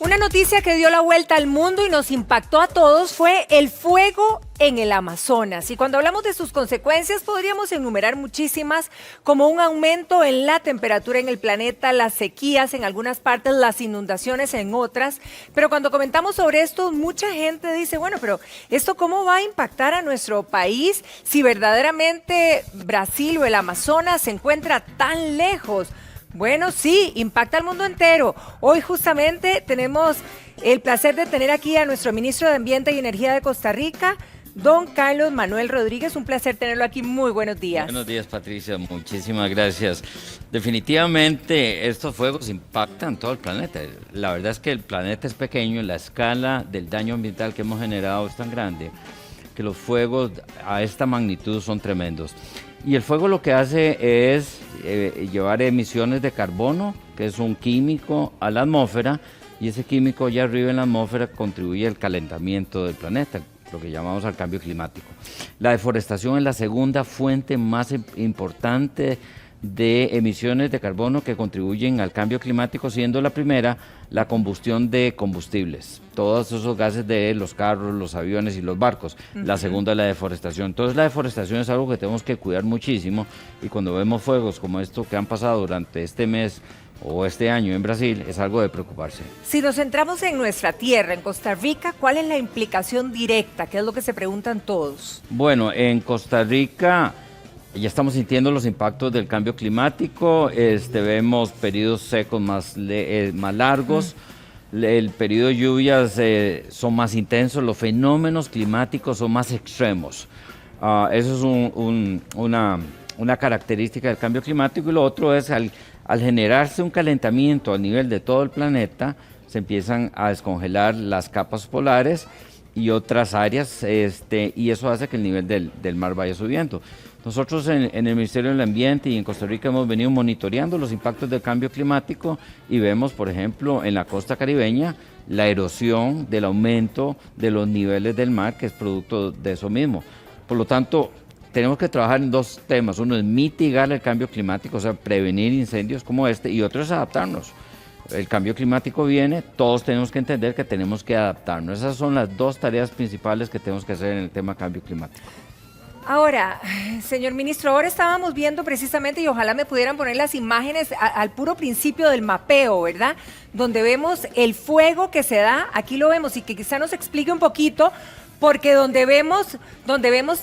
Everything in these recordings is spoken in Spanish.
Una noticia que dio la vuelta al mundo y nos impactó a todos fue el fuego en el Amazonas. Y cuando hablamos de sus consecuencias, podríamos enumerar muchísimas, como un aumento en la temperatura en el planeta, las sequías en algunas partes, las inundaciones en otras. Pero cuando comentamos sobre esto, mucha gente dice, bueno, pero ¿esto cómo va a impactar a nuestro país si verdaderamente Brasil o el Amazonas se encuentra tan lejos? Bueno, sí, impacta al mundo entero. Hoy justamente tenemos el placer de tener aquí a nuestro ministro de Ambiente y Energía de Costa Rica, don Carlos Manuel Rodríguez. Un placer tenerlo aquí. Muy buenos días. Buenos días, Patricia. Muchísimas gracias. Definitivamente estos fuegos impactan todo el planeta. La verdad es que el planeta es pequeño y la escala del daño ambiental que hemos generado es tan grande que los fuegos a esta magnitud son tremendos. Y el fuego lo que hace es llevar emisiones de carbono, que es un químico, a la atmósfera, y ese químico allá arriba en la atmósfera contribuye al calentamiento del planeta, lo que llamamos al cambio climático. La deforestación es la segunda fuente más importante de emisiones de carbono que contribuyen al cambio climático, siendo la primera la combustión de combustibles, todos esos gases de los carros, los aviones y los barcos. La segunda es la deforestación. Entonces la deforestación es algo que tenemos que cuidar muchísimo, y cuando vemos fuegos como estos que han pasado durante este mes o este año en Brasil, es algo de preocuparse. Si nos centramos en nuestra tierra, en Costa Rica, ¿cuál es la implicación directa? ¿Qué es lo que se preguntan todos? Bueno, en Costa Rica ya estamos sintiendo los impactos del cambio climático. Vemos periodos secos más largos, el periodo de lluvias son más intensos, los fenómenos climáticos son más extremos. Eso es una característica del cambio climático. Y lo otro es al generarse un calentamiento a nivel de todo el planeta, se empiezan a descongelar las capas polares y otras áreas, y eso hace que el nivel del mar vaya subiendo. Nosotros en el Ministerio del Ambiente y en Costa Rica hemos venido monitoreando los impactos del cambio climático y vemos, por ejemplo, en la costa caribeña, la erosión del aumento de los niveles del mar, que es producto de eso mismo. Por lo tanto, tenemos que trabajar en dos temas. Uno es mitigar el cambio climático, o sea, prevenir incendios como este, y otro es adaptarnos. El cambio climático viene, todos tenemos que entender que tenemos que adaptarnos. Esas son las dos tareas principales que tenemos que hacer en el tema cambio climático. Ahora, señor ministro, ahora estábamos viendo precisamente, y ojalá me pudieran poner las imágenes al puro principio del mapeo, ¿verdad? Donde vemos el fuego que se da, aquí lo vemos, y que quizá nos explique un poquito, porque donde vemos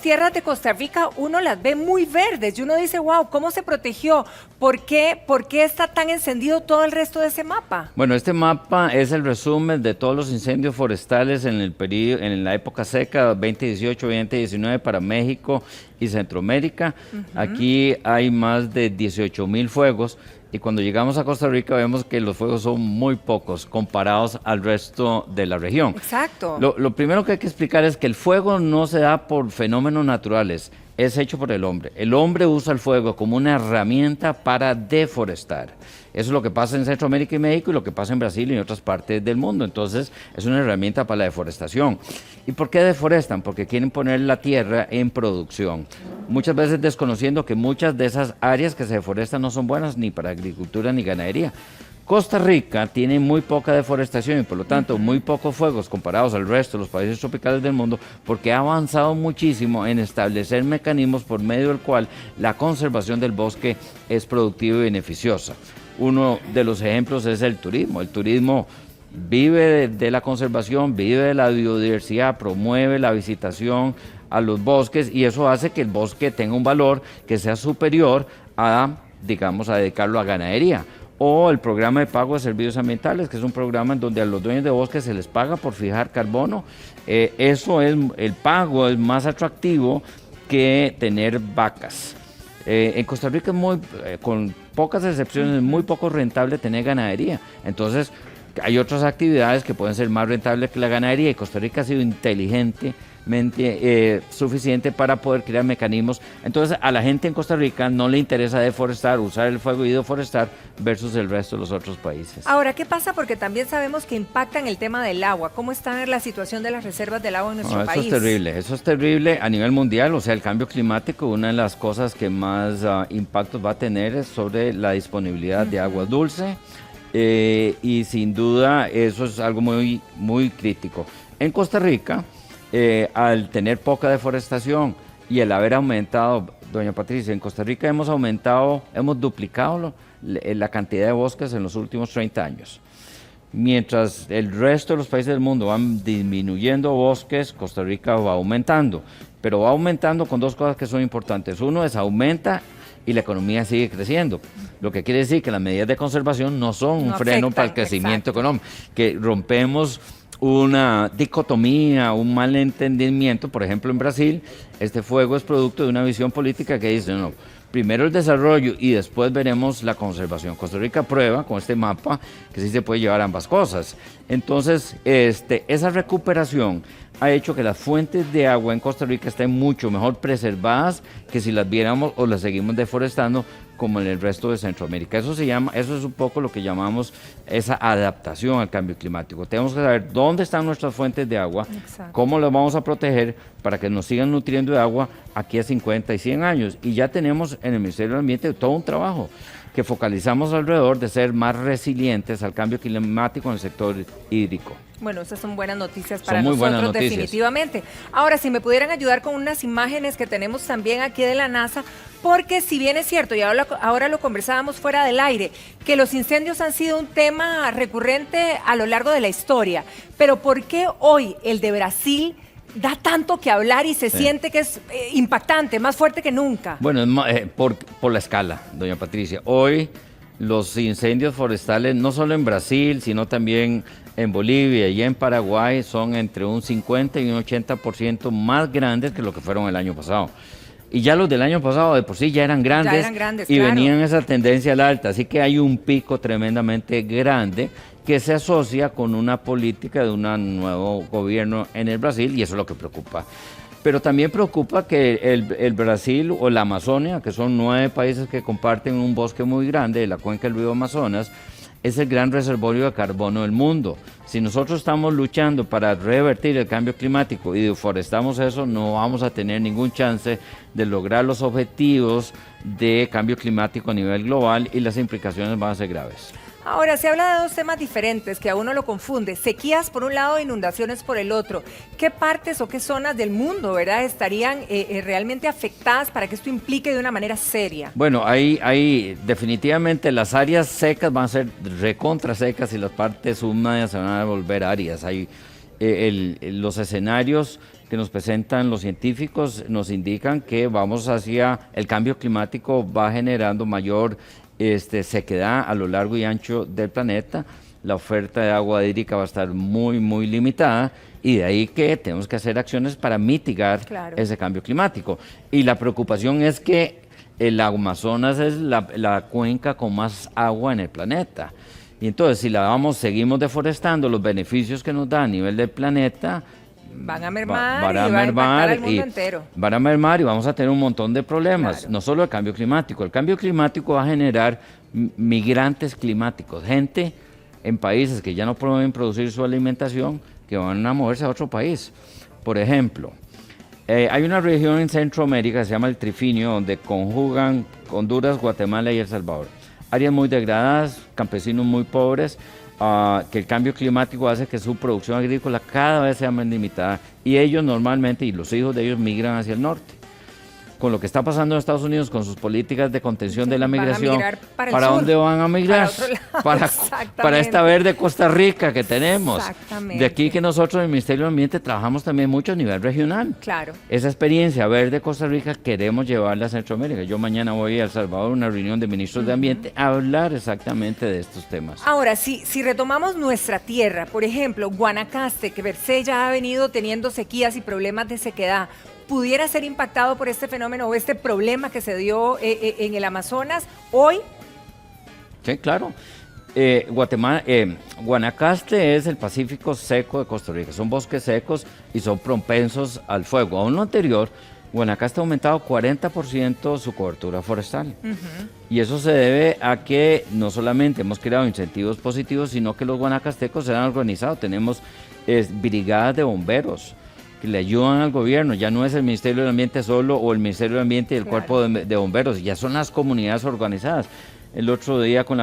tierras de Costa Rica, uno las ve muy verdes y uno dice, wow, ¿cómo se protegió? ¿Por qué está tan encendido todo el resto de ese mapa? Bueno, este mapa es el resumen de todos los incendios forestales en la época seca, 2018-2019 para México y Centroamérica. Aquí hay más de 18,000 fuegos. Y cuando llegamos a Costa Rica vemos que los fuegos son muy pocos comparados al resto de la región. Exacto. Lo primero que hay que explicar es que el fuego no se da por fenómenos naturales, es hecho por el hombre. El hombre usa el fuego como una herramienta para deforestar. Eso es lo que pasa en Centroamérica y México y lo que pasa en Brasil y en otras partes del mundo. Entonces, es una herramienta para la deforestación. ¿Y por qué deforestan? Porque quieren poner la tierra en producción. Muchas veces desconociendo que muchas de esas áreas que se deforestan no son buenas ni para agricultura ni ganadería. Costa Rica tiene muy poca deforestación y por lo tanto muy pocos fuegos comparados al resto de los países tropicales del mundo, porque ha avanzado muchísimo en establecer mecanismos por medio del cual la conservación del bosque es productiva y beneficiosa. Uno de los ejemplos es el turismo. El turismo vive de la conservación, vive de la biodiversidad, promueve la visitación a los bosques, y eso hace que el bosque tenga un valor que sea superior a, digamos, a dedicarlo a ganadería. O el programa de pago de servicios ambientales, que es un programa en donde a los dueños de bosques se les paga por fijar carbono. El pago es más atractivo que tener vacas. En Costa Rica es con pocas excepciones, es muy poco rentable tener ganadería. Entonces, hay otras actividades que pueden ser más rentables que la ganadería, y Costa Rica ha sido inteligentemente suficiente para poder crear mecanismos. Entonces, a la gente en Costa Rica no le interesa deforestar, usar el fuego y deforestar versus el resto de los otros países. Ahora, ¿qué pasa? Porque también sabemos que impactan el tema del agua. ¿Cómo está la situación de las reservas del agua en nuestro país? Eso es terrible a nivel mundial. O sea, el cambio climático, una de las cosas que más impactos va a tener es sobre la disponibilidad de agua dulce. y sin duda eso es algo muy, muy crítico. En Costa Rica, al tener poca deforestación y el haber aumentado, doña Patricia, en Costa Rica hemos duplicado la cantidad de bosques en los últimos 30 años. Mientras el resto de los países del mundo van disminuyendo bosques, Costa Rica va aumentando, pero va aumentando con dos cosas que son importantes. Uno es aumenta y la economía sigue creciendo, lo que quiere decir que las medidas de conservación no son un freno para el crecimiento económico, que rompemos una dicotomía, un malentendimiento. Por ejemplo, en Brasil, este fuego es producto de una visión política que dice, no, primero el desarrollo y después veremos la conservación. Costa Rica prueba con este mapa que sí se puede llevar ambas cosas. Entonces, esa recuperación ha hecho que las fuentes de agua en Costa Rica estén mucho mejor preservadas que si las viéramos o las seguimos deforestando como en el resto de Centroamérica. Eso es un poco lo que llamamos esa adaptación al cambio climático. Tenemos que saber dónde están nuestras fuentes de agua, exacto, cómo las vamos a proteger para que nos sigan nutriendo de agua aquí a 50 y 100 años. Y ya tenemos en el Ministerio del Ambiente todo un trabajo que focalizamos alrededor de ser más resilientes al cambio climático en el sector hídrico. Bueno, esas son buenas noticias para nosotros, definitivamente. Ahora, si me pudieran ayudar con unas imágenes que tenemos también aquí de la NASA, porque si bien es cierto, y ahora lo conversábamos fuera del aire, que los incendios han sido un tema recurrente a lo largo de la historia, pero ¿por qué hoy el de Brasil da tanto que hablar y se siente que es impactante, más fuerte que nunca? Bueno, por la escala, doña Patricia. Hoy los incendios forestales, no solo en Brasil, sino también en Bolivia y en Paraguay, son entre un 50 y un 80% más grandes que lo que fueron el año pasado. Y ya los del año pasado de por sí ya eran grandes y claro, venían esa tendencia al alta. Así que hay un pico tremendamente grande que se asocia con una política de un nuevo gobierno en el Brasil, y eso es lo que preocupa. Pero también preocupa que el Brasil o la Amazonia, que son 9 países que comparten un bosque muy grande de la cuenca del río Amazonas, es el gran reservorio de carbono del mundo. Si nosotros estamos luchando para revertir el cambio climático y deforestamos eso, no vamos a tener ningún chance de lograr los objetivos de cambio climático a nivel global, y las implicaciones van a ser graves. Ahora, se habla de dos temas diferentes que a uno lo confunde. Sequías por un lado, inundaciones por el otro. ¿Qué partes o qué zonas del mundo, verdad, estarían realmente afectadas para que esto implique de una manera seria? Bueno, hay definitivamente las áreas secas van a ser recontra secas y las partes húmedas se van a volver áridas. Hay los escenarios que nos presentan los científicos nos indican que vamos hacia el cambio climático, va generando mayor sequedad a lo largo y ancho del planeta. La oferta de agua hídrica va a estar muy, muy limitada, y de ahí que tenemos que hacer acciones para mitigar ese cambio climático. Y la preocupación es que el Amazonas es la cuenca con más agua en el planeta. Y entonces, si seguimos deforestando, los beneficios que nos da a nivel del planeta van a mermar, van a impactar al mundo entero. Van a mermar y vamos a tener un montón de problemas, no solo el cambio climático. El cambio climático va a generar migrantes climáticos, gente en países que ya no pueden producir su alimentación, que van a moverse a otro país. Por ejemplo, hay una región en Centroamérica que se llama el Trifinio, donde conjugan Honduras, Guatemala y El Salvador. Áreas muy degradadas, campesinos muy pobres, que el cambio climático hace que su producción agrícola cada vez sea más limitada, y ellos normalmente, y los hijos de ellos, migran hacia el norte. Con lo que está pasando en Estados Unidos con sus políticas de contención de la migración, ¿para dónde van a migrar? Para esta verde Costa Rica que tenemos. De aquí que nosotros en el Ministerio del Ambiente trabajamos también mucho a nivel regional. Claro. Esa experiencia verde Costa Rica queremos llevarla a Centroamérica. Yo mañana voy a El Salvador a una reunión de ministros de Ambiente a hablar exactamente de estos temas. Ahora, si retomamos nuestra tierra, por ejemplo, Guanacaste, que per se ya ha venido teniendo sequías y problemas de sequedad, ¿pudiera ser impactado por este fenómeno o este problema que se dio en el Amazonas hoy? Sí, claro. Guanacaste es el Pacífico seco de Costa Rica. Son bosques secos y son propensos al fuego. Aún lo anterior, Guanacaste ha aumentado 40% su cobertura forestal. Y eso se debe a que no solamente hemos creado incentivos positivos, sino que los guanacastecos se han organizado. Tenemos brigadas de bomberos que le ayudan al gobierno. Ya no es el Ministerio del Ambiente solo o el Ministerio del Ambiente y el Cuerpo de Bomberos, ya son las comunidades organizadas. El otro día con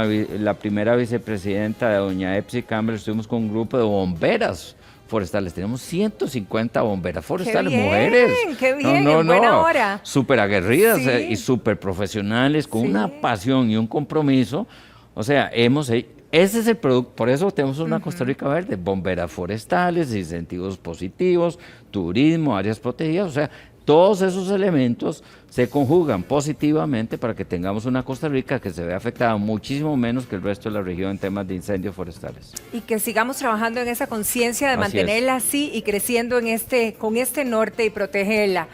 la primera vicepresidenta, doña Epsi Campbell, estuvimos con un grupo de bomberas forestales. Tenemos 150 bomberas forestales, ¡Qué bien, mujeres. qué bien, en buena hora! Súper aguerridas Sí. y súper profesionales, con Sí. una pasión y un compromiso. O sea, ese es el producto, por eso tenemos una Costa Rica verde, bomberas forestales, incentivos positivos, turismo, áreas protegidas, o sea, todos esos elementos se conjugan positivamente para que tengamos una Costa Rica que se vea afectada muchísimo menos que el resto de la región en temas de incendios forestales. Y que sigamos trabajando en esa conciencia de Así mantenerla así y creciendo con este norte y protegerla.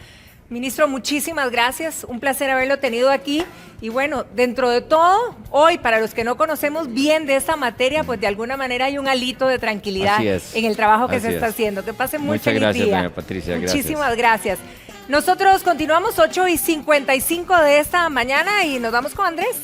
Ministro, muchísimas gracias, un placer haberlo tenido aquí. Y bueno, dentro de todo, hoy, para los que no conocemos bien de esta materia, pues de alguna manera hay un alito de tranquilidad en el trabajo que se está haciendo. Que pase muy Muchas feliz gracias, día. doña Patricia. Muchísimas gracias. Nosotros continuamos 8:55 de esta mañana y nos vamos con Andrés.